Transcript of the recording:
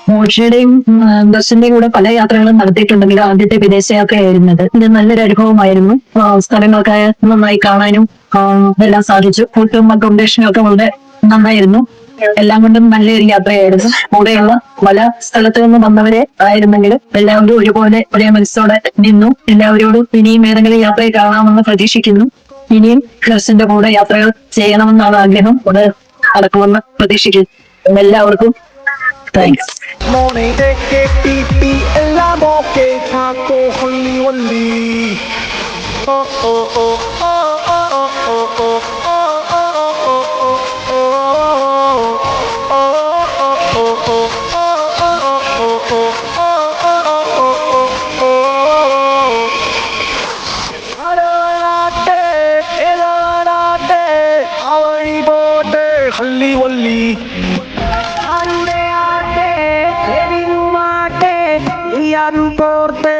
മോക്ഷയുടെയും ബസിന്റെയും കൂടെ പല യാത്രകളും നടത്തിയിട്ടുണ്ടെങ്കിലും ആദ്യത്തെ വിദേശയാത്രയായിരുന്നത് ഇത് നല്ലൊരു അനുഭവമായിരുന്നു. സ്ഥലങ്ങളൊക്കെ നന്നായി കാണാനും എല്ലാം സാധിച്ചു. ഫുഡും അക്കോമഡേഷനും ഒക്കെ വളരെ നന്നായിരുന്നു. എല്ലാം കൊണ്ടും നല്ലൊരു യാത്രയായിരുന്നു. കൂടെയുള്ള പല സ്ഥലത്തു നിന്നും വന്നവരെ ആയിരുന്നെങ്കിലും എല്ലാവരും ഒരുപോലെ ഒരേ മനസ്സോടെ നിന്നു. എല്ലാവരോടും ഇനിയും ഏതെങ്കിലും യാത്രയിൽ കാണാമെന്ന് പ്രതീക്ഷിക്കുന്നു. ഇനിയും ബസിന്റെ കൂടെ യാത്രകൾ ചെയ്യണമെന്നാണ് ആഗ്രഹം. അത് നടക്കുമെന്ന് പ്രതീക്ഷിക്കുന്നു. എല്ലാവർക്കും താങ്ക്സ്. എല്ലാം ഓക്കെ താക്കോ ഹൊല്ലി വള്ളി ഹള്ളി വള്ളി porte,